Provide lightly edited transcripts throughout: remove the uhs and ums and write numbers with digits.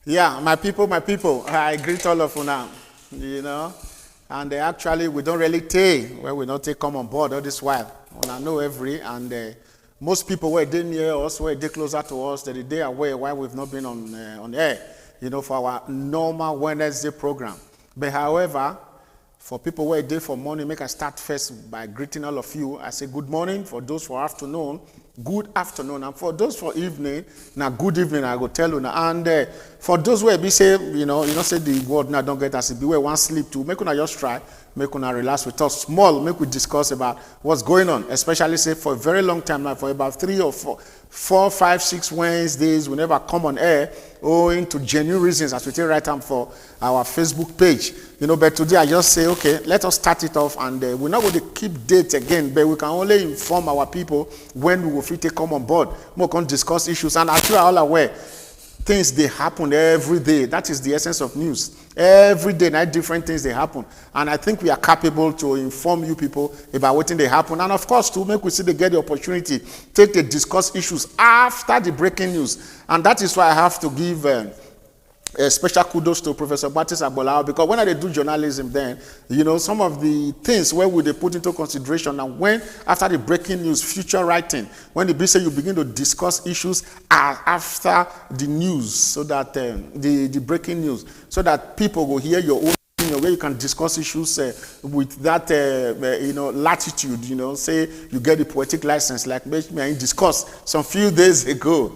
Yeah, my people, I greet all of you now, you know. And actually, we don't really take, well, we don't take come on board all this while. And I know most people were they near us, were they closer to us, that they are aware why we've not been on air, for our normal Wednesday program. But however, for people who are there for morning, make I start first by greeting all of you. I say good morning. For those for afternoon, good afternoon. And for those for evening, now good evening, I go tell you now. And for those who be say, say the word now don't get us, be where one sleep too. Make una just try, make una relax with us small, make we discuss about what's going on, especially say for a very long time now, for about 3 or 4, 5, 6 Wednesdays, we never come on air owing to genuine reasons as we take right time for our Facebook page. But today I just say, okay, let us start it off, and we're not going to keep dates again, but we can only inform our people when we will fit to come on board. We can discuss issues, and as you are all aware, things they happen every day. That is the essence of news. Every day, now different things they happen, and I think we are capable to inform you people about what they happen, and of course to make we see they get the opportunity take the discuss issues after the breaking news, and that is why I have to give special kudos to Professor Baptist Agbolao, because when I do journalism then, some of the things where would they put into consideration, and when after the breaking news, future writing, when the say you begin to discuss issues after the news, so that the breaking news, so that people will hear your own where you can discuss issues with that latitude, say you get the poetic license like me I discussed some few days ago,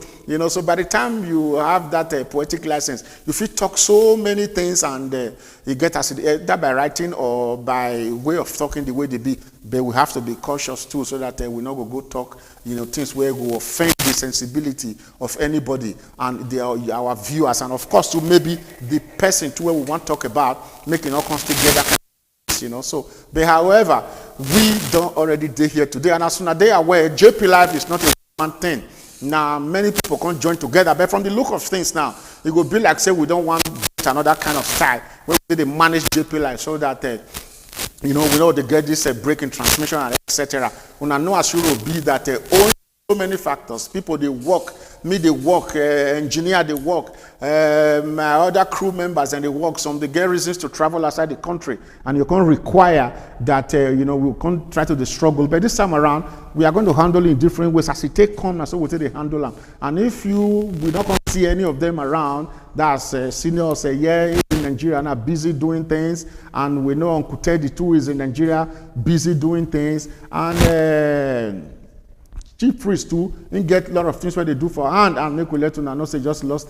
so by the time you have that poetic license, you fit talk so many things, and you get as that by writing or by way of talking the way they be, but we have to be cautious too, so that we not go talk things where we offend the sensibility of anybody and our viewers, and of course to maybe the person to where we want to talk about, making all come together, so but however, we don't already day here today, and as soon as they are aware, JPLIVE is not a one thing. Now many people can join together, but from the look of things now, it will be like say we don't want another kind of style where they manage JPLIVE, so that we know they get this break in transmission and etc. Una know as will be that only so many factors. People they work, me they work, engineer they work, my other crew members and they work. Some they get reasons to travel outside the country, and you can't require that we can't try to struggle. But this time around, we are going to handle it in different ways as it take come, and so we take the handle them. And if we don't see any of them around, that's seniors in Nigeria and are busy doing things, and we know Uncle Teddy too is in Nigeria busy doing things, and Chief Priest too, and get a lot of things where they do for hand, and make we let una know say just lost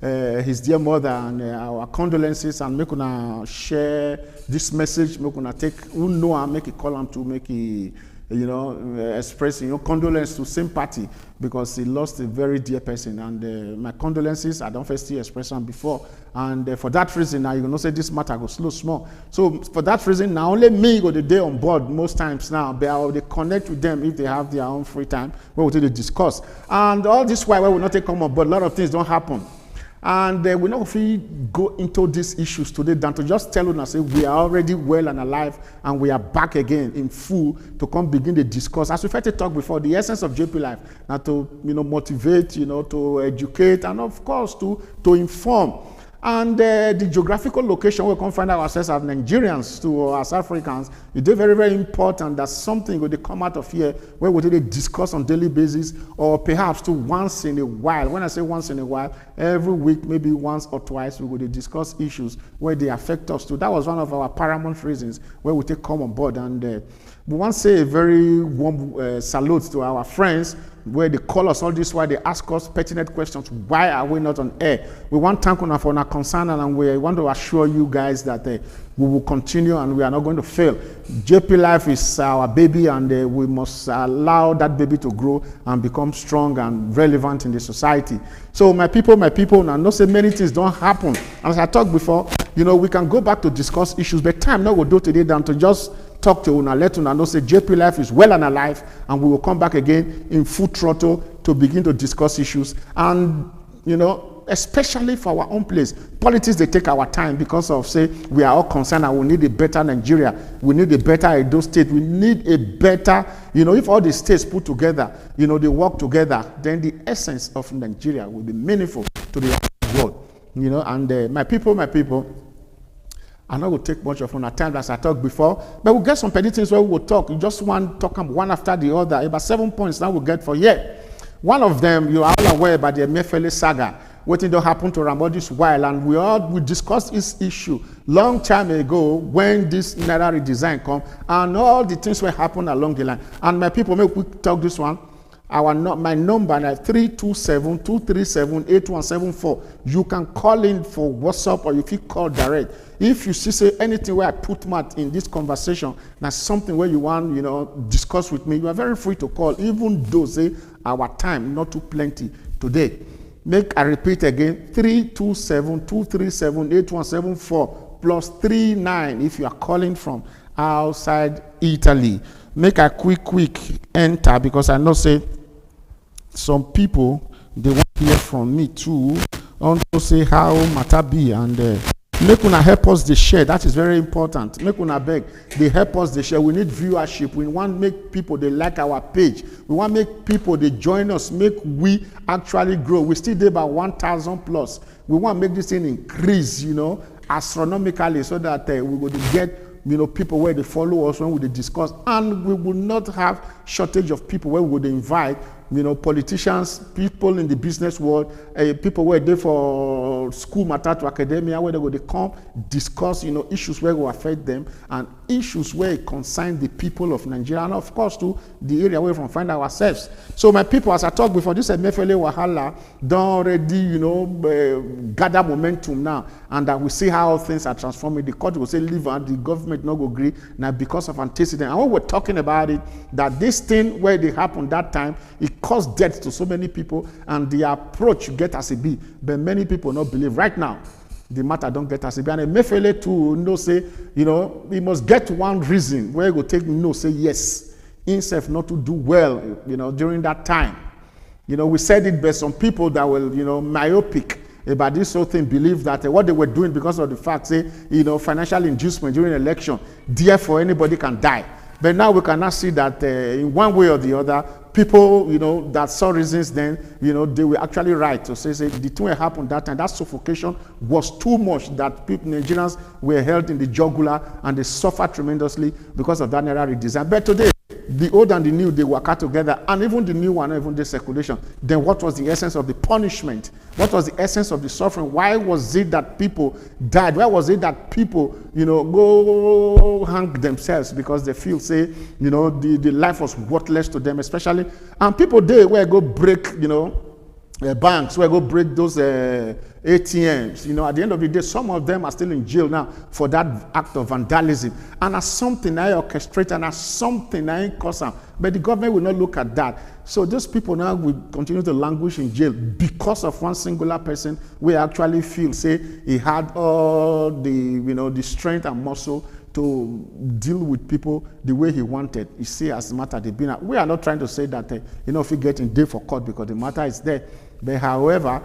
his dear mother, and our condolences, and make una share this message, make una take who know and make a call him to make a express condolence to sympathy, because he lost a very dear person, and my condolences. I don't first express them before, and for that reason now you say this matter go slow small. So for that reason now only me go the day on board most times now, but I will connect with them if they have their own free time where we take discuss, and all this while we not take come on board, a lot of things don't happen. And we're not going to go into these issues today than to just tell you and say we are already well and alive, and we are back again in full to come begin to discuss. As we've had to talk before, the essence of JPLIVE, now to motivate, to educate, and of course to inform. And the geographical location where we can find ourselves as Nigerians to as Africans, it's very, very important that something will come out of here where we really discuss on daily basis, or perhaps to once in a while. When I say once in a while, every week, maybe once or twice, we will discuss issues where they affect us too. That was one of our paramount reasons where we take come on board. And we want to say a very warm salute to our friends where they call us all this while they ask us pertinent questions. Why are we not on air? We want to thank you for our concern, and we want to assure you guys that we will continue and we are not going to fail. JPLIVE is our baby, and we must allow that baby to grow and become strong and relevant in the society. So my people, now not say many things don't happen. As I talked before, we can go back to discuss issues, but time now will do today than to just talk to una, let una know say JPLIVE is well and alive, and we will come back again in full throttle to begin to discuss issues. And especially for our own place, politics they take our time because of say we are all concerned and we need a better Nigeria, we need a better Edo State, we need a better, if all the states put together, they work together, then the essence of Nigeria will be meaningful to the world. you know, and my people, I know we'll take much of our time as I talked before, but we'll get some petty things where we'll talk. You just want to talk one after the other. About 7 points now we'll get for here. One of them, you are all aware about the Emefiele saga. What did happen to Rambo this while, and we discussed this issue long time ago when this Naira redesign come, and all the things were happen along the line. And my people, make we talk this one. My number is 327-237-8174. You can call in for WhatsApp or you can call direct. If you say anything where I put mouth in this conversation, that's something where you want, you know, discuss with me, you are very free to call, even though say our time not too plenty today. Make I repeat again, 327-237-8174 plus 39 if you are calling from outside Italy. Make a quick enter because I know say some people they want to hear from me too. I want to say how matter be, and make una help us the share. That is very important. Make una beg they help us the share. We need viewership. We want to make people they like our page. We want to make people they join us. Make we actually grow. We still do about 1,000 plus. We want to make this thing increase, you know, astronomically, so that we will get, you know, people where they follow us when we discuss, and we will not have shortage of people where we would invite, you know, politicians, people in the business world, people where they for school matter to academia, where they come discuss, you know, issues where will affect them and issues where it concern the people of Nigeria, and of course to the area where we find ourselves. So my people, as I talked before, this Emefiele wahala don't already, you know, gather momentum now, and that we see how things are transforming. The court will say leave and the government not go agree now because of antecedent. And when we're talking about it, that this thing where they happened that time, it caused death to so many people, and the approach you get as a be, but many people not believe right now. The matter don't get as a be, and Emefiele too no say, you know, we must get one reason where go take no say yes, himself not to do well, you know, during that time. You know, we said it, but some people that will, you know, myopic about this whole thing believe that what they were doing because of the fact, say, you know, financial inducement during election, therefore anybody can die. But now we cannot see that in one way or the other, people, you know, that saw reasons then, you know, they were actually right to say the thing that happened that time, that suffocation was too much that people, Nigerians were held in the jugular and they suffered tremendously because of that Naira redesign. But today, the old and the new, they work out together, and even the new one, even the circulation. Then what was the essence of the punishment? What was the essence of the suffering? Why was it that people died? Why was it that people, you know, go hang themselves because they feel, say, you know, the life was worthless to them, especially, and people there where go break, you know, banks, where go break those ATMs. You know, at the end of the day, some of them are still in jail now for that act of vandalism. And as something I orchestrate and as something I cause them. But the government will not look at that. So those people now will continue to languish in jail because of one singular person we actually feel, say, he had all the, you know, the strength and muscle to deal with people the way he wanted. You see, as the matter they've been, we are not trying to say that, you know, if we get in day for court because the matter is there. But however,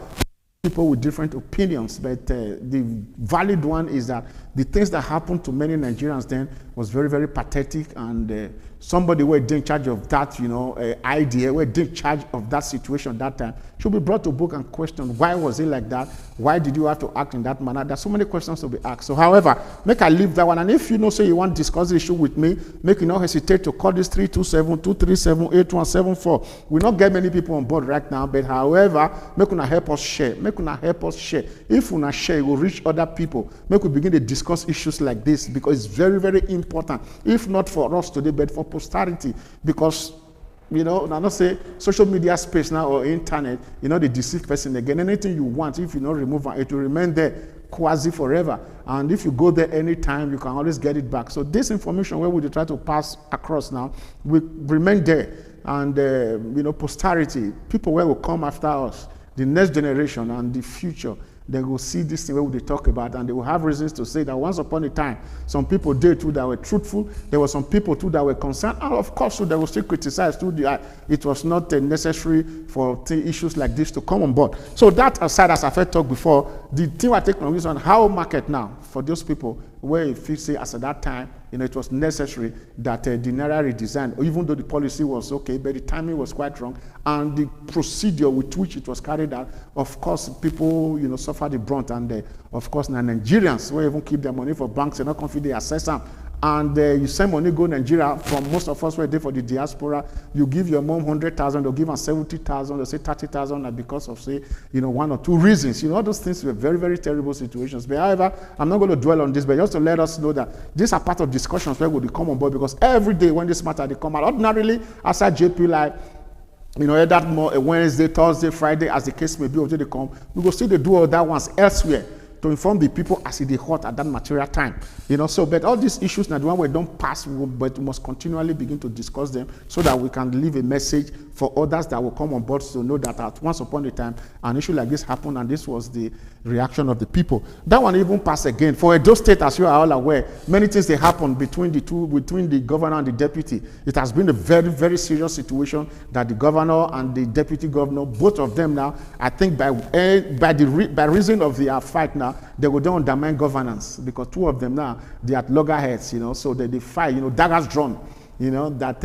people with different opinions, but the valid one is that the things that happened to many Nigerians then was very, very pathetic, and somebody who was in charge of that, you know, idea, who was in charge of that situation that time, should be brought to book and questioned. Why was it like that? Why did you have to act in that manner? There's so many questions to be asked. So however, make I leave that one, and if you know, say you want to discuss the issue with me, make you not hesitate to call this 327-237-8174. We not get many people on board right now, but however, make una help us share. Make una help us share. If una share, it will reach other people. Make we begin to discuss issues like this, because it's very, very important. If not for us today, but for posterity, because, you know, I not say social media space now or internet, you know, the deceived person again. Anything you want, if you not remove it, it will remain there quasi forever. And if you go there anytime, you can always get it back. So this information where we try to pass across now will remain there. And, you know, posterity, people where will come after us, the next generation and the future, they will see this thing where they talk about, and they will have reasons to say that once upon a time, some people did too that were truthful. There were some people too that were concerned, and of course, too, they will still criticize too. It was not necessary for issues like this to come on board. So that aside, as I've talked before, the thing I take on is on how market now for those people where if you say as at that time, it was necessary that the Naira redesign, even though the policy was okay, but the timing was quite wrong, and the procedure with which it was carried out, of course, people, suffer the brunt, and of course, now Nigerians will even keep their money for banks, they're not confident they assess them. And you send money go Nigeria. From most of us were there for the diaspora. You give your mom 100,000, they'll give her 70,000, they'll say 30,000, and because of say one or two reasons. All those things were very, very terrible situations. But however, I'm not going to dwell on this, but just to let us know that these are part of discussions where we come on board, because every day when this matter they come out, ordinarily outside JPLIVE, that more Wednesday, Thursday, Friday, as the case may be, until they come, we will still they do all that ones elsewhere to inform the people as it is hot at that material time. So, but all these issues now, the one we don't pass, but we must continually begin to discuss them so that we can leave a message for others that will come on board to know that at once upon a time, an issue like this happened, and this was the reaction of the people. That one even passed again. For Edo State, as you are all aware, many things they happened between the governor and the deputy. It has been a very, very serious situation that the governor and the deputy governor, both of them now, I think by reason of their fight now, they will don't undermine governance, because two of them now, they are at loggerheads, so they fight, daggers drawn, that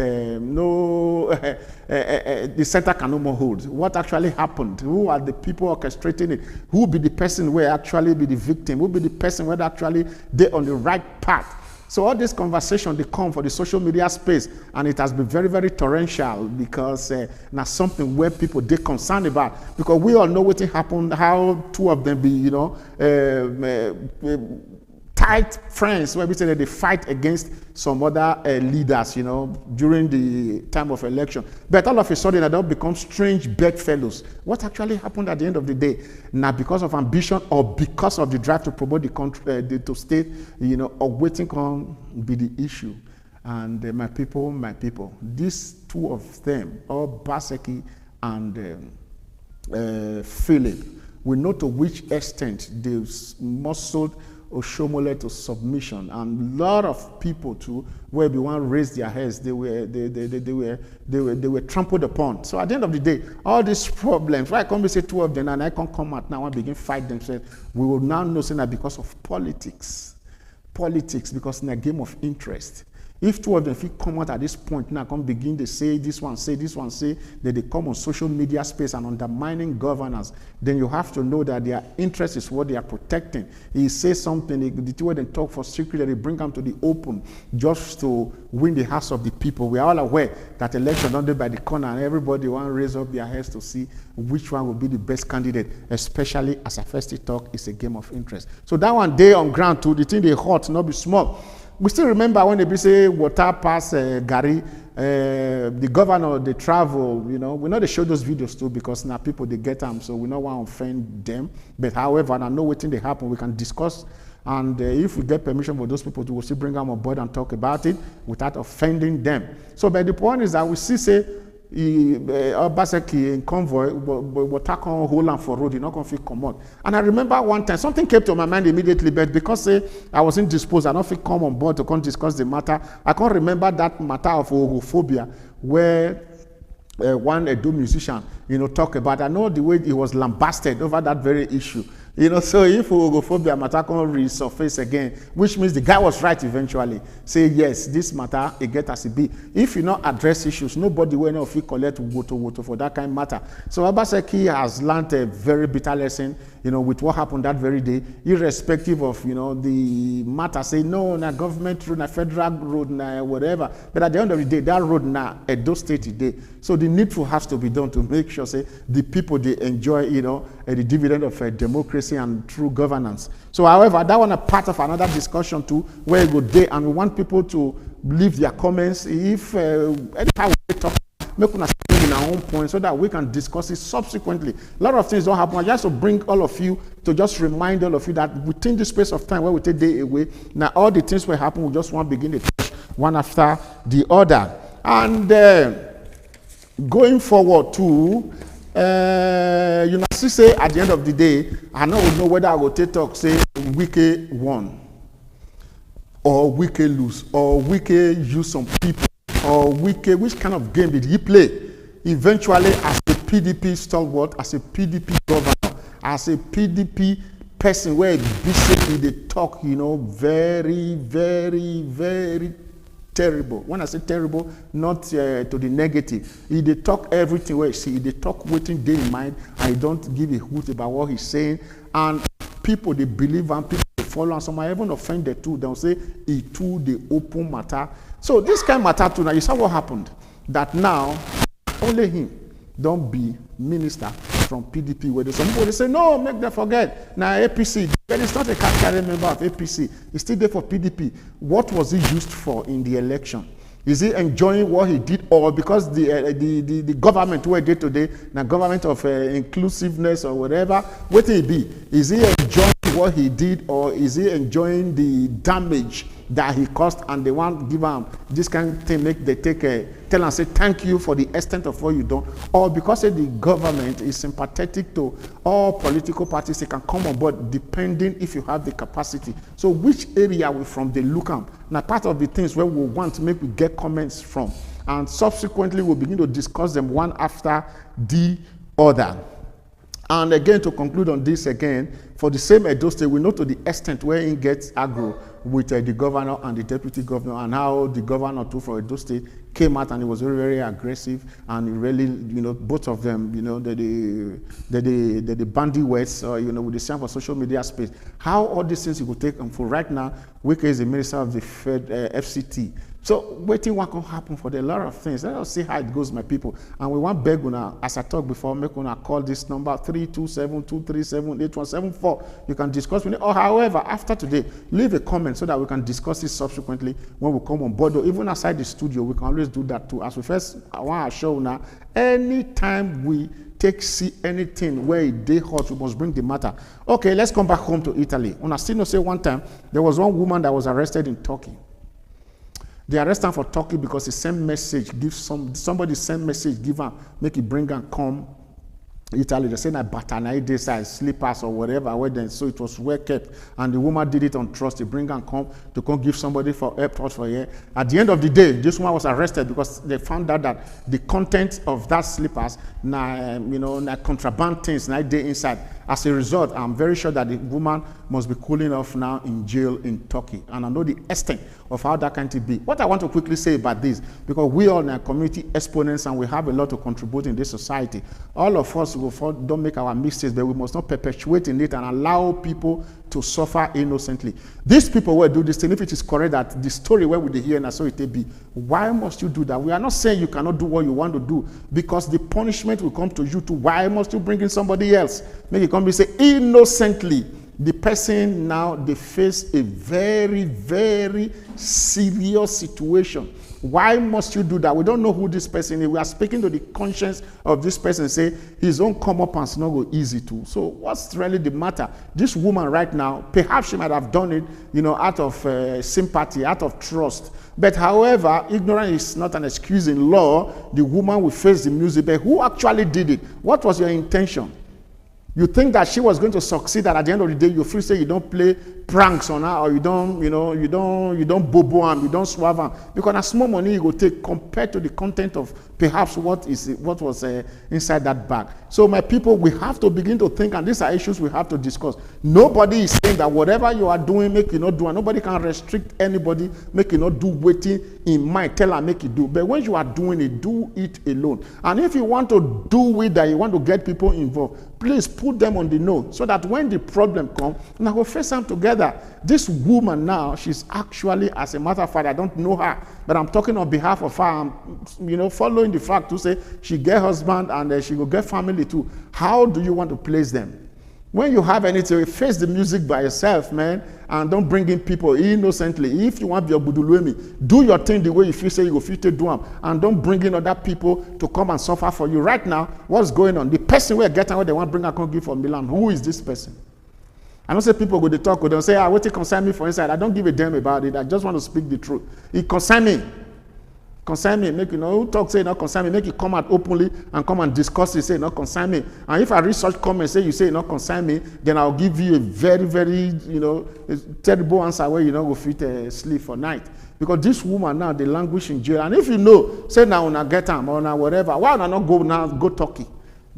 the center can no more hold. What actually happened? Who are the people orchestrating it? Who will be the person where actually be the victim? Who will be the person where actually they're on the right path? So all this conversation, they come for the social media space, and it has been very, very torrential, because now something where people they're concerned about, because we all know what happened, how two of them be, tight friends, where we say that they fight against some other leaders, during the time of election. But all of a sudden, they don't become strange bedfellows. What actually happened at the end of the day? Now, because of ambition or because of the drive to promote the country, to state, or waiting on be the issue. And my people, these two of them, Obaseki and Philip, we know to which extent they muscled Oshomole to submission, and a lot of people too, where they want to raise their heads, they were trampled upon. So at the end of the day, all these problems, why I come and say two of them, and I can come out now and begin fight themselves, we will now know that because of politics, because in a game of interest. If two of them come out at this point now, come begin to say this one, say, that they come on social media space and undermining governance, then you have to know that their interest is what they are protecting. He says something, the two of them talk for secret, they bring them to the open just to win the hearts of the people. We are all aware that election don't do by the corner, and everybody want to raise up their heads to see which one will be the best candidate, especially as I first talk, it's a game of interest. So that one day on ground too, the thing they hot, not be small. We still remember when they say water pass Gary, the governor, they travel, we know they show those videos too, because now people, they get them, so we don't want to offend them. But however, I know what thing they happen, we can discuss, and if we get permission for those people to, we'll still bring them on board and talk about it without offending them. So, but the point is that we see, say, Obaseki in convoy, but tack on hold on for road, you're not going to come out. And I remember one time, something came to my mind immediately, but because I was indisposed, I don't feel come on board to come discuss the matter. I can't remember that matter of homophobia, where one Edo musician, talk about. I know the way he was lambasted over that very issue. So if homophobia matter can resurface again, which means the guy was right eventually. Say yes, this matter it get as it be. If you not address issues, nobody will know if you collect woto for that kind of matter. So Obaseki has learned a very bitter lesson, with what happened that very day, irrespective of the matter. Say no, na government road, na federal road, na whatever. But at the end of the day, that road na Edo State today. So the needful has to be done to make sure, say, the people they enjoy, the dividend of democracy and true governance. So, however, that one a part of another discussion too, where we go there, and we want people to leave their comments. If anyhow we talk, make us in our own point so that we can discuss it subsequently. A lot of things don't happen. I just to bring all of you to just remind all of you that within this space of time where we take day away, now all the things will happen. We just want to begin to touch one after the other, and going forward too. See, at the end of the day, I don't know whether I will talk, say, Wike won, or Wike lose, or Wike use some people, or Wike, which kind of game did he play? Eventually, as a PDP stalwart, as a PDP governor, as a PDP person where busy they talk, very, very, very terrible. When I say terrible, not to the negative. They talk everything where you see, they talk waiting day in mind, and you don't give a hoot about what he's saying. And people, they believe, and people they follow, and some are even offended too. They'll say, it too, the open matter. So this kind of matter too, now you saw what happened. That now, only him don't be minister from PDP, where some people they say, no, make them forget. Now APC, but it's not a category member of APC. It's still there for PDP. What was he used for in the election? Is he enjoying what he did, or because the government where they today, the government of inclusiveness or whatever, what it be? Is he enjoying what he did, or is he enjoying the damage that he caused, and they want to give him this kind of thing, make they take a tell and say thank you for the extent of what you done, or because the government is sympathetic to all political parties, they can come on board depending if you have the capacity. So which area we from the look at? Now part of the things where we want to make we get comments from, and subsequently we'll begin to discuss them one after the other. And again, to conclude on this again, for the same Edo State, we know to the extent where it gets aggro with the governor and the deputy governor, and how the governor too for Edo State came out and he was very, very aggressive, and he really, both of them, the bandy words, with the same for social media space. How all these things you could take them for right now, Wike is the minister of the FCT. So waiting what can happen for a lot of things. Let us see how it goes, my people. And we want beg una, as I talked before, make una call this number 327-237-8174. You can discuss with it. Or however, after today, leave a comment so that we can discuss it subsequently when we come on board. Or even outside the studio, we can always do that too. As we first, I want to show now, anytime we see anything where it day hot, we must bring the matter. Okay, let's come back home to Italy. Una still say one time, there was one woman that was arrested in Turkey. They arrest her for Turkey because he sent message, somebody sent message, give her, make it bring her come Italy. They say that Batanai days slippers or whatever, so it was well kept. And the woman did it on trust. They bring her come to come give somebody for airport for a year. At the end of the day, this woman was arrested because they found out that the content of that slippers, contraband things, they inside. As a result, I'm very sure that the woman must be cooling off now in jail in Turkey. And I know the extent of how that can be. What I want to quickly say about this, because we all are community exponents and we have a lot to contribute in this society. All of us don't make our mistakes, but we must not perpetuate in it and allow people to suffer innocently. These people will do this thing. If it is correct that the story where would they hear and so it be, why must you do that? We are not saying you cannot do what you want to do, because the punishment will come to you too. Why must you bring in somebody else? Make it come and say innocently. The person now, they face a very, very serious situation. Why must you do that? We don't know who this person is. We are speaking to the conscience of this person, say his own come up and it's not go easy too. So what's really the matter? This woman right now, perhaps she might have done it, out of sympathy, out of trust. But however, ignorance is not an excuse in law. The woman will face the music. But who actually did it? What was your intention? You think that she was going to succeed, that at the end of the day, you feel say you don't play pranks on her, or you don't bobo am, you don't swab am, because a small money you go take compared to the content of perhaps what was inside that bag. So my people, we have to begin to think, and these are issues we have to discuss. Nobody is saying that whatever you are doing, make you not do, and nobody can restrict anybody, make you not do waiting in mind, tell her make you do. But when you are doing it, do it alone. And if you want to do it, that you want to get people involved, please put them on the note, so that when the problem comes, now we'll face them together. This woman now, she's actually, as a matter of fact, I don't know her, but I'm talking on behalf of her. I'm, following the fact to say she get husband and she will get family too. How do you want to place them? When you have anything, face the music by yourself, man, and don't bring in people innocently. If you want your budulwemi, do your thing the way you feel say you go fit to do them, and don't bring in other people to come and suffer for you. Right now, what's going on? The person we're getting what they want to bring a come give for Milan. Who is this person? I don't say people go to talk with them, say, what it concern me for inside. I don't give a damn about it. I just want to speak the truth. It concern me. Concern me. Make who talk say not concern me. Make it come out openly and come and discuss it. Say not concern me. And if I read such comments, say you say not concern me, then I'll give you a very, very, terrible answer where you go fit sleep for night. Because this woman now, they languish in jail. And if you know, say now una get them or now whatever, why not go now go Turkey?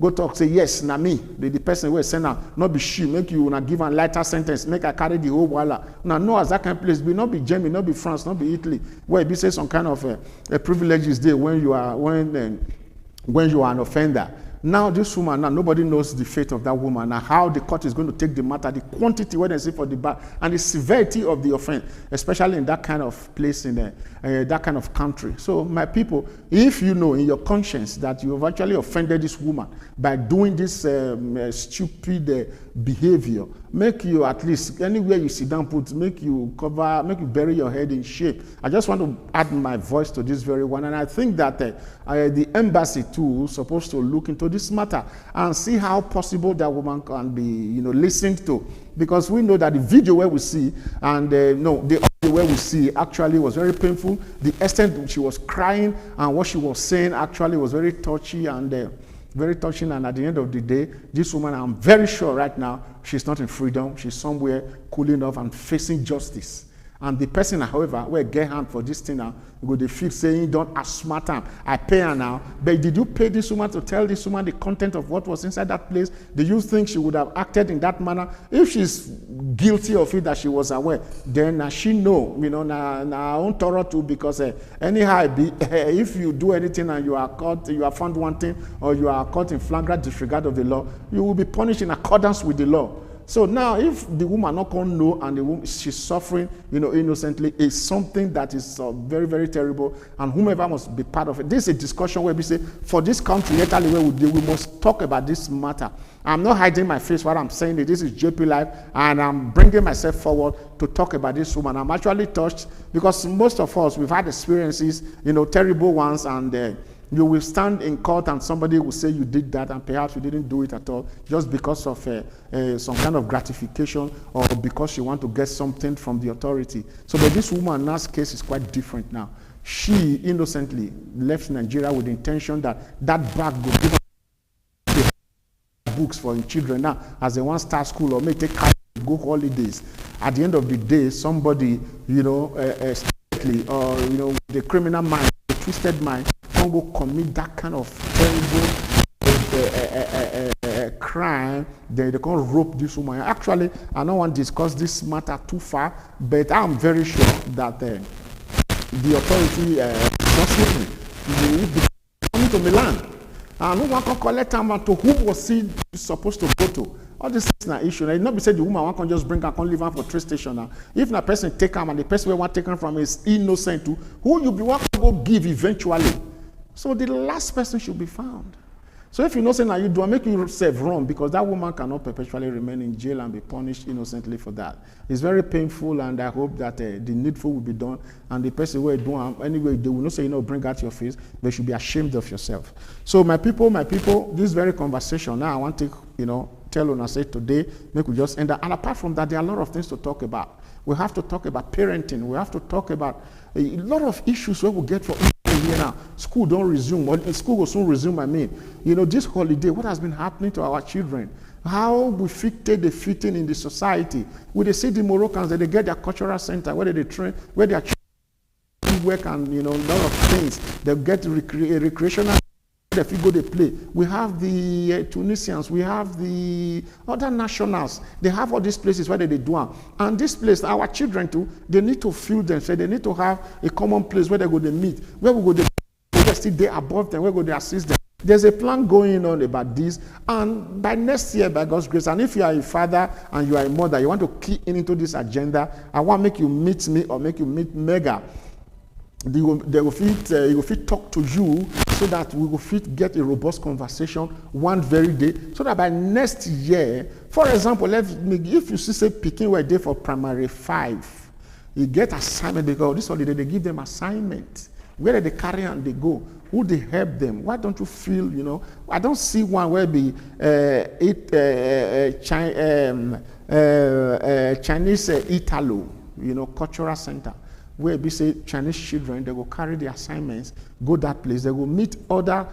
go talk, say, yes, na me, the person wey send am, not be she, make you una give am lighter sentence, make I carry the whole wahala. Una know as that kind of place be, not be Germany, not be France, not be Italy, where it be say some kind of privileges there when you are an offender. Now this woman, now nobody knows the fate of that woman and how the court is going to take the matter, the quantity when they say for the bar, and the severity of the offense, especially in that kind of place, in that kind of country. So my people, if you know in your conscience that you have actually offended this woman by doing this stupid behavior, make you at least, anywhere you sit down, make you bury your head in shame. I just want to add my voice to this very one, and I think that the embassy too is supposed to look into this matter and see how possible that woman can be, listened to, because we know that the video where we see and the audio where we see actually was very painful. The extent she was crying and what she was saying actually was very touchy and very touching. And at the end of the day, this woman, I'm very sure right now, she's not in freedom. She's somewhere cooling off and facing justice. And the person, however, will get hand for this thing now, go they feel saying, don't smart am. I pay her now. But did you pay this woman to tell this woman the content of what was inside that place? Do you think she would have acted in that manner? If she's guilty of it, that she was aware, then she know, na own thorough too, because anyhow, if you do anything and you are caught, you are found wanting, or you are caught in flagrant disregard of the law, you will be punished in accordance with the law. So now, if the woman not going to know and she's suffering, innocently, is something that is very, very terrible, and whomever must be part of it. This is a discussion where we say, for this country, Italy, where we must talk about this matter. I'm not hiding my face while I'm saying it. This is JPLIVE, and I'm bringing myself forward to talk about this woman. I'm actually touched because most of us, we've had experiences, terrible ones, and you will stand in court and somebody will say you did that and perhaps you didn't do it at all just because of some kind of gratification or because you want to get something from the authority. So but this woman's case is quite different now. She innocently left Nigeria with the intention that bag would give her books for children now as they want to start school or may take car to go holidays. At the end of the day, somebody, or the criminal mind, the twisted mind, can go commit that kind of terrible crime, then they can rope this woman. Actually, I don't want to discuss this matter too far, but I'm very sure that the authority not sleeping. If they coming to Milan, and no one can collect them to who was he supposed to go to. All this is an issue. It not be said the woman one can just bring her, can leave her for train station now. If a person take her and the person we want taken from is innocent too, who you be want to go give eventually. So the last person should be found. So if you know saying that you do, make yourself wrong, because that woman cannot perpetually remain in jail and be punished innocently for that. It's very painful, and I hope that the needful will be done. And the person who is doing anyway, they will not say bring out your face, but you should be ashamed of yourself. So my people, this very conversation now I want to tell on say today, make we just end that. And apart from that, there are a lot of things to talk about. We have to talk about parenting. We have to talk about a lot of issues where we get for here now. School don't resume. School will soon resume. This holiday, what has been happening to our children? How we fit the fitting in the society? We they see the Moroccans that they get their cultural center where they train, where their children work and a lot of things. They get recreational. If you go to play, we have the Tunisians, we have the other nationals. They have all these places where they do. And this place, our children too, they need to feel them. So they need to have a common place where they go to meet, where we go to still there above them, where we go to assist them. There's a plan going on about this, and by next year, by God's grace, and if you are a father and you are a mother, you want to key into this agenda, I want to make you meet me or make you meet Mega. They will fit talk to you so that we will fit get a robust conversation one very day, so that by next year, for example, if you see say picking were there for primary 5, you get assignment because this holiday they give them assignment. Where they carry and they go, who they help them. Why don't you feel, I don't see one where be Chinese Italo, cultural center, where we say Chinese children, they will carry the assignments, go that place, they will meet other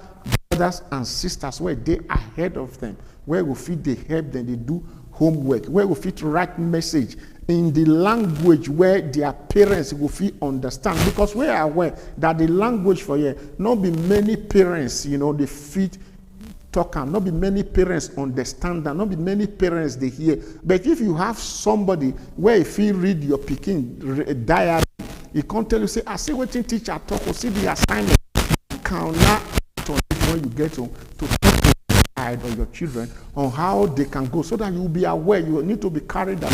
brothers and sisters where they are ahead of them, where we fit they help them, they do homework, where we fit write message in the language where their parents will fit understand, because we are aware that the language for here, not be many parents, they fit talk am. Not be many parents understand that. Not be many parents they hear. But if you have somebody where if you read your pikin diary, he can't tell you, say, I see what teacher talk or see the assignment. You can now when you get home to talk to your child or your children on how they can go so that you will be aware. You need to be carried out.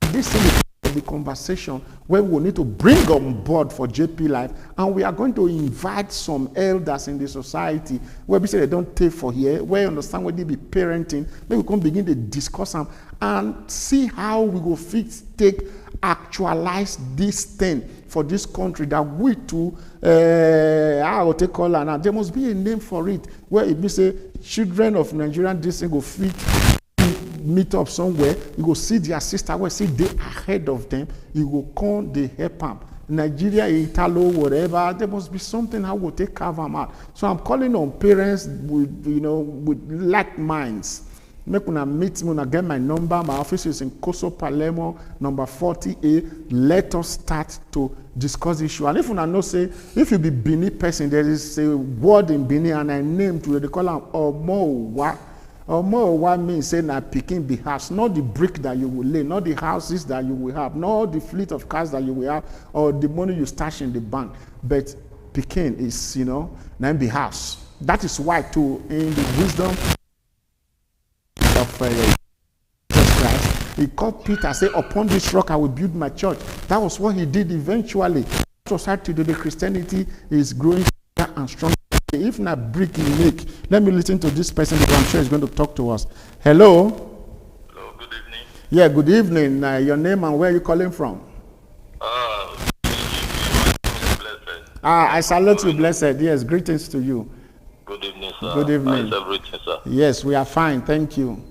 This is the conversation where we will need to bring on board for JPLIVE, and we are going to invite some elders in the society where we say they don't take for here, where you understand where they be parenting, maybe we can begin to discuss them and see how we will actualize this thing for this country that we too, I will take all and there must be a name for it where it be say children of Nigerian this thing go fit meet up somewhere, you go see their sister where see they ahead of them, you go come they help them. Nigeria, Italo, whatever, there must be something how we take cover them out. So I'm calling on parents with with like minds. Make una meet me, una get my number. My office is in Koso Palermo, number 40A. Let us start to discuss the issue. And if una know say, if you be Bini person, there is a word in Bini and I name to it, they call them Omowa. Omowa means say na picking the house, not the brick that you will lay, not the houses that you will have, not the fleet of cars that you will have, or the money you stash in the bank. But picking is, name the house. That is why too, in the wisdom of Jesus Christ, he called Peter, say, upon this rock I will build my church. That was what he did eventually. Society today, Christianity is growing stronger and stronger. If not brick in make, let me listen to this person because I'm sure he's going to talk to us. Hello. Hello, good evening. Yeah, good evening. Your name and where are you calling from? I salute you, blessed. Yes, greetings to you. Good evening, sir. Good evening. How's everything, sir? Yes, we are fine. Thank you.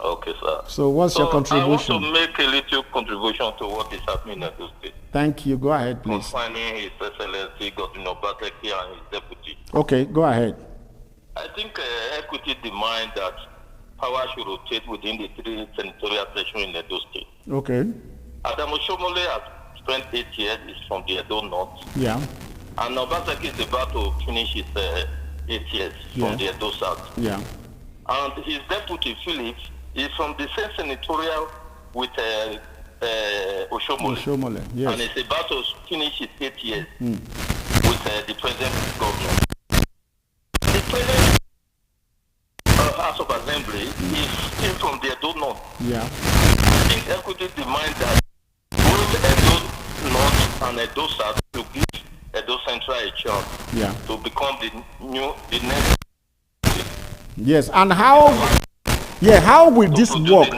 Okay, sir. So what's your contribution? I want to make a little contribution to what is happening in the state. Thank you. Go ahead, please. Concerning His Excellency Governor Bateki and his deputy. Okay, go ahead. I think equity demands that power should rotate within the 3 senatorial sections in Edo State. Okay. Adamu Shomole has spent 8 years, is from the Edo North. Yeah. And Obaseki is about to finish his 8 years from the Edo South. Yeah. And his deputy, Philip, is from the same senatorial with Oshomole. Yes. And he's about to finish his 8 years with the present governor. The present House of Assembly is still from the Edo North. Yeah. I think equity demands that both Edo North and Edo South to give Edo Central a chance to become the next. Yes, and how? Yeah, how will this work?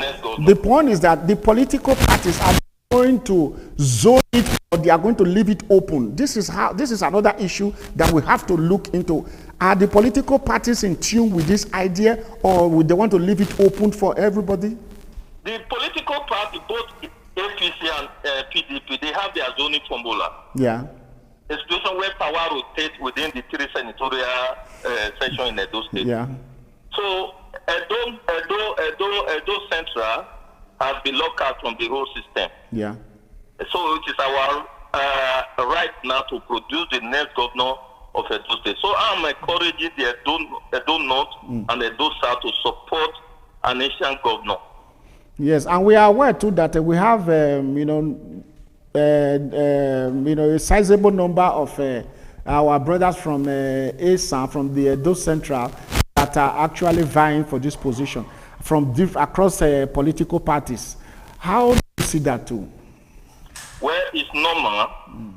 The point is that the political parties are going to zone it or they are going to leave it open. This is another issue that we have to look into. Are the political parties in tune with this idea, or would they want to leave it open for everybody? The political party, both APC and PDP, they have their zoning formula. Yeah. A situation where power rotates within the 3 senatorial section in Edo State. Yeah. So Edo Central has been locked out from the whole system. Yeah. So it is our right now to produce the next governor of Edo State. So I'm encouraging the Edo North and Edo South to support an Asian governor. Yes, and we are aware too that we have, a sizable number of our brothers from ASAM, from the Edo Central, that are actually vying for this position from across political parties. How do you see that too? Well, it's normal,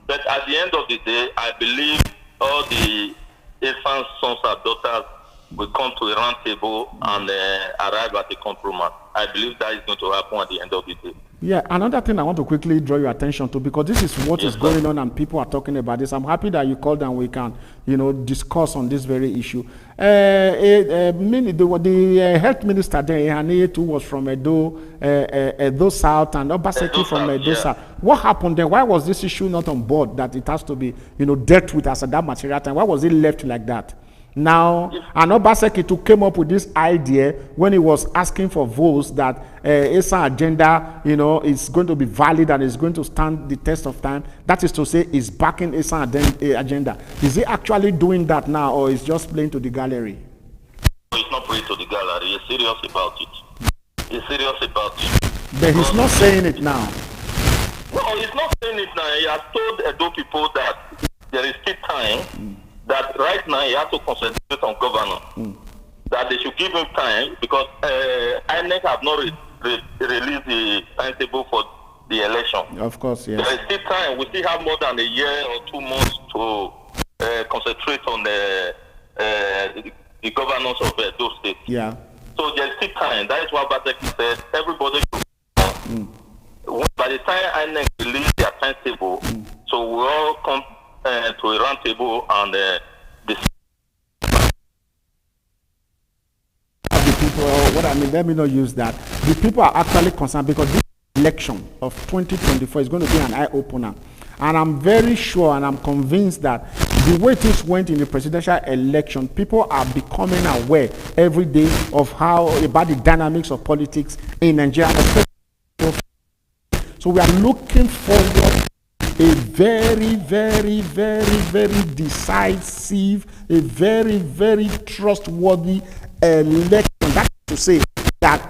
but at the end of the day, I believe all the ASAM sons and daughters will come to a round table and arrive at a compromise. I believe that is going to happen at the end of the day. Yeah, another thing I want to quickly draw your attention to, because this is what is going on and people are talking about this. I'm happy that you called and we can, discuss on this very issue. The health minister there, too, was from Edo South, and Obaseki from Edo South. What happened there? Why was this issue not on board that it has to be, dealt with as at that material time? Why was it left like that? Now, and Obaseki came up with this idea when he was asking for votes that ASA agenda, is going to be valid and is going to stand the test of time. That is to say, is backing ASA agenda. Is he actually doing that now, or is just playing to the gallery? He's not pray to the gallery. He's serious about it. He's serious about it. But he's not saying it now. No, he's not saying it now. He has told Edo people that there is still time, that right now he has to concentrate on governor. That they should give him time because INEC have not released the timetable for the election. Of course, yes. There is still time. We still have more than a year or 2 months to concentrate on the governance of those states. Yeah. So there's still time. That is what Bateki said. Everybody should by the time INEC release their timetable, so we all come to a round table and the people, what I mean, let me not use that. The people are actually concerned because this election of 2024 is going to be an eye-opener. And I'm very sure and I'm convinced that the way things went in the presidential election, people are becoming aware every day of how about the dynamics of politics in Nigeria. So we are looking forward a very, very, very, very decisive, a very, very trustworthy election. That is to say that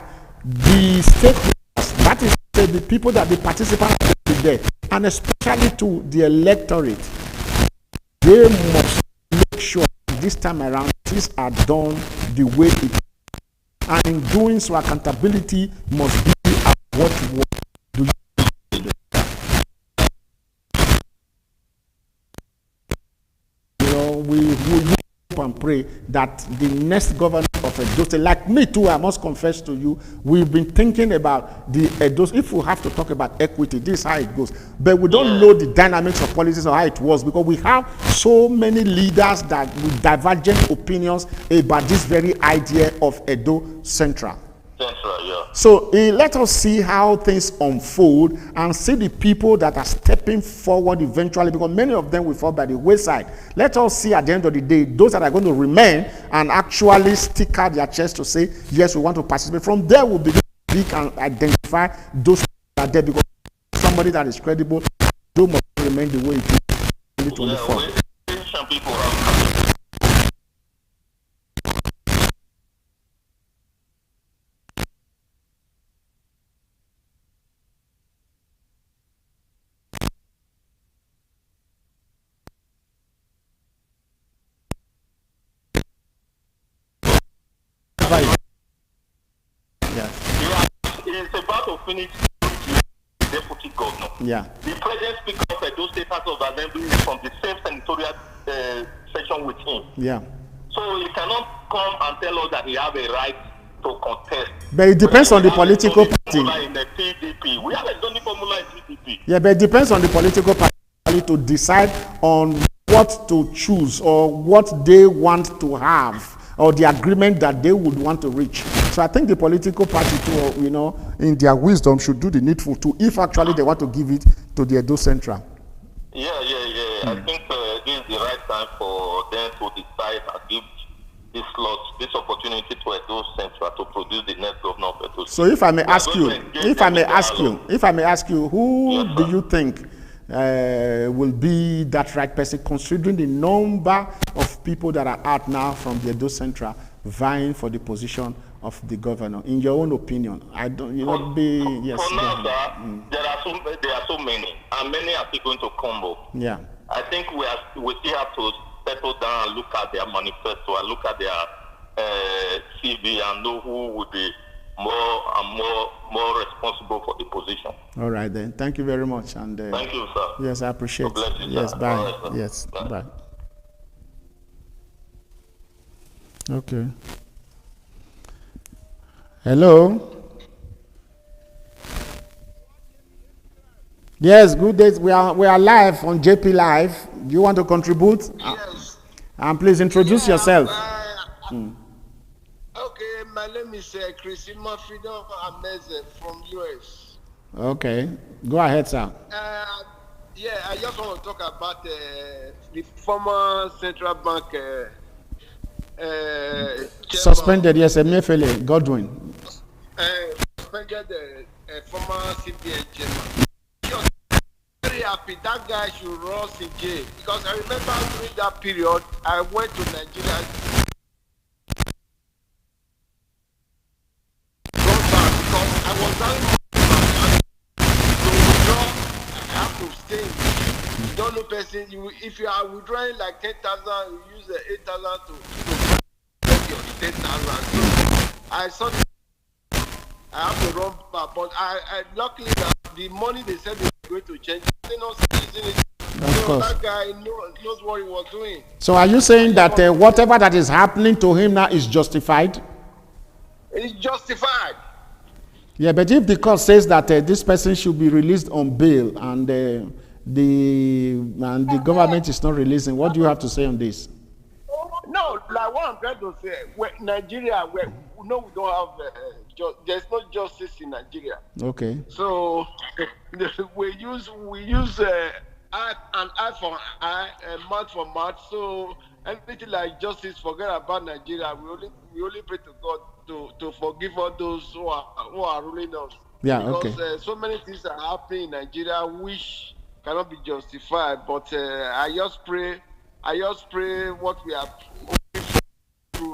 the stakeholders, that is to say the people that the participants will be there, and especially to the electorate, they must make sure this time around things are done the way it is. And in doing so, accountability must be at what do you we hope and pray that the next governor of Edo State, like me too, I must confess to you, we've been thinking about the Edo. If we have to talk about equity, this is how it goes. But we don't know the dynamics of politics or how it was because we have so many leaders that with divergent opinions about this very idea of Edo Central. So let us see how things unfold and see the people that are stepping forward eventually, because many of them will fall by the wayside. Let us see at the end of the day those that are going to remain and actually stick out their chest to say, yes, we want to participate. From there, we'll begin to pick and identify those that are there, because somebody that is credible must remain the way it is. 2024. It's about to finish the deputy governor. Yeah. The present speaker of Edo State House of Assembly is from the same senatorial section with him. Yeah. So he cannot come and tell us that he has a right to contest. But it depends on the political party. In the PDP. We have a zoning formula in PDP. Yeah, but it depends on the political party to decide on what to choose or what they want to have, or the agreement that they would want to reach. So I think the political party too, you know, in their wisdom should do the needful too, if actually they want to give it to the Edo Central. Yeah. I think this is the right time for them to decide and give this slot, this opportunity to Edo Central to produce the next governor of Edo. So if I may ask you, who do you think will be that right person, considering the number of people that are out now from the Edo Central vying for the position of the governor? In your own opinion, I don't, yes. For now, sir, there are so many, and many are still going to come up. Yeah. I think we still have to settle down and look at their manifesto and look at their CV and know who would be more responsible for the position. All right then. Thank you very much. And thank you, sir. Yes, I appreciate it. Yes, bye. Right, yes, bye. Okay. Hello. Yes, good day. We are live on JPLIVE. Do you want to contribute? Yes. And please introduce yourself. Okay, my name is Christine Freedom Ameze from US. Okay, go ahead, sir. I just want to talk about the former central bank suspended. Yes, Emefiele Godwin. Suspended former CBN chairman. Very happy that guy should rot in jail, because I remember during that period I went to Nigeria. person, if you are withdrawing like 10,000, you use 8,000 to get your 10,000. So I saw this. I have to run back, but I luckily that the money they said they were going to change, they not using it. So that guy knows what he was doing. So are you saying that whatever that is happening to him now is justified? It's justified. Yeah, but if the court says that this person should be released on bail and the government is not releasing, what do you have to say on this? No, like what I'm trying to say, Nigeria, we don't have there's no justice in Nigeria. Okay. So we use an eye for eye and mouth for mouth. So anything like justice, forget about Nigeria. We only pray to God to forgive all those who are ruling us. Yeah. Because Okay. so many things are happening in Nigeria which cannot be justified. But I just pray what we are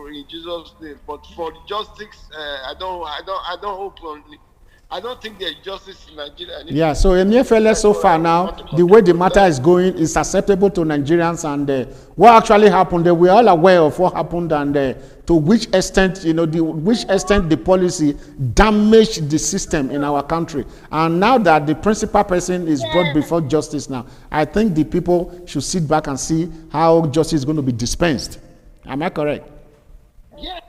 in Jesus' name. But for the justice, I don't hope on it. I don't think there's justice in Nigeria. Yeah, so Emefiele so far now, the way the matter is going is acceptable to Nigerians, and what actually happened, we're all aware of what happened and to which extent, which extent the policy damaged the system in our country. And now that the principal person is brought before justice now, I think the people should sit back and see how justice is going to be dispensed. Am I correct? Yeah,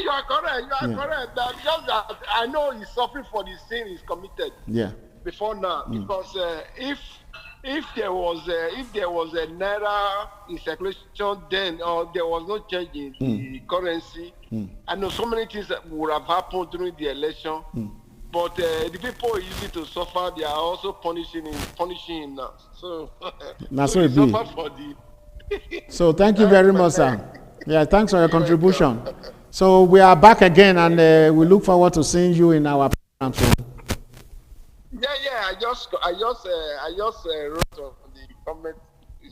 you are correct. Correct. That just that I know he's suffering for the sin he's committed. Yeah. Before now, because if there was a naira in circulation then, or there was no change in the currency, I know so many things that would have happened during the election. But the people easy to suffer, they are also punishing him now. So that's so what it be. For the So thank you very much, sir. Yeah, thanks for your contribution. So we are back again, and we look forward to seeing you in our program. So. Yeah. I just wrote on the comment. I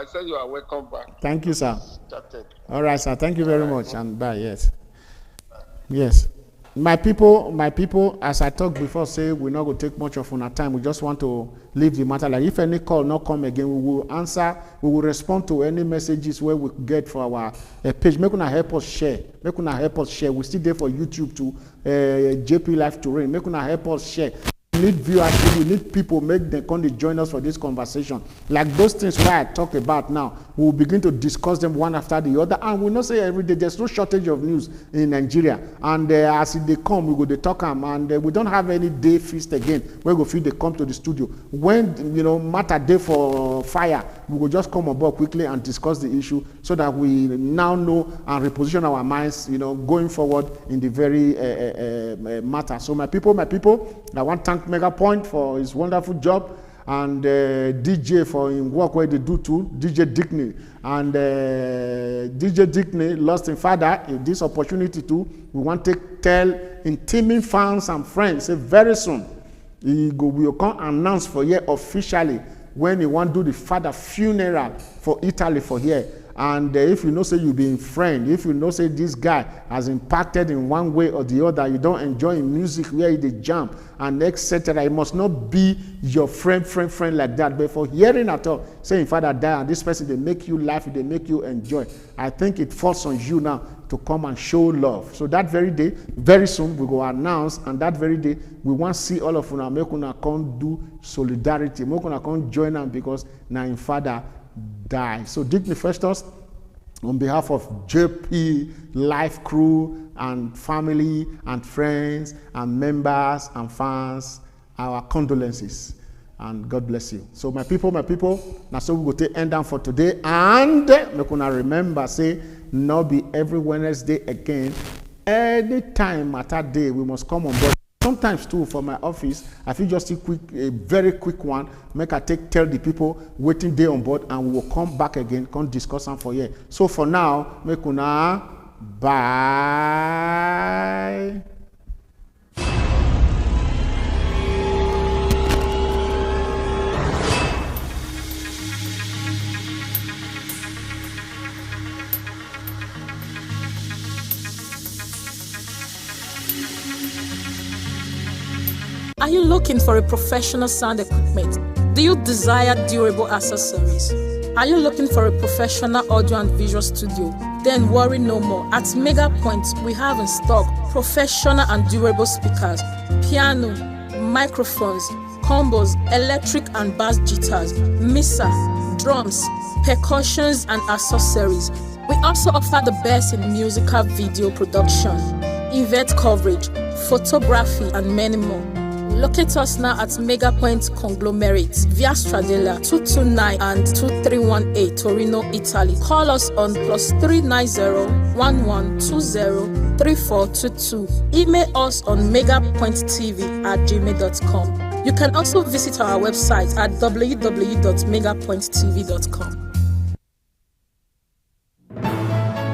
said you are welcome back. Thank you, sir. Chatted. All right, sir. Thank you very much, and bye. Yes. My people, as I talked before, say we're not going to take much of our time. We just want to leave the matter. Like if any call not come again, we will answer. We will respond to any messages where we get for our page. Make una help us share. We still there for YouTube to JPLIVE to reign. Make una help us share. We need viewership. We need people make them come to join us for this conversation. Like those things where I talk about now, we will begin to discuss them one after the other. And we not say every day there's no shortage of news in Nigeria. And as they come, we go to talk them. And we don't have any day feast again where we feel they come to the studio. When matter day for fire, we will just come aboard quickly and discuss the issue so that we now know and reposition our minds, going forward in the very matter. So my people, I want to thank Megapoint for his wonderful job, and DJ for his work where they do too, DJ Dickney. And DJ Dickney lost his father in this opportunity too. We want to tell intimate fans and friends, say very soon, he will come announce for here officially when he want to do the father funeral for Italy for here. And if you know say you be a friend, if you know say this guy has impacted in one way or the other, you don't enjoy music where he jump and etc. It must not be your friend like that. But for hearing at all, saying father died and this person, they make you laugh, they make you enjoy. I think it falls on you now to come and show love. So that very day, very soon, we go announce, and that very day, we want to see all of una make una come do solidarity, make una come join them because now in father die. So Dickney Festus, on behalf of JPLIVE crew and family and friends and members and fans, our condolences and God bless you. So my people, now so we go to end down for today, and make una remember say not be every Wednesday again. Anytime matter day we must come on board. Sometimes too, for my office, I feel just a very quick one. Make I tell the people waiting there on board, and we will come back again, come discuss them for here. So for now, make una bye. Are you looking for a professional sound equipment Do you desire durable accessories? Are you looking for a professional audio and visual studio? Then worry no more. At Mega Point, we have in stock professional and durable speakers, piano, microphones, combos, electric and bass guitars, mixer, drums, percussions and accessories. We also offer the best in musical video production, event coverage, photography and many more. Locate us now at Mega Point Conglomerate, Via Stradella, 229 and 2318 Torino, Italy. Call us on +390 1120 3422. Email us on megapointtv@gmail.com. You can also visit our website at www.megapointtv.com.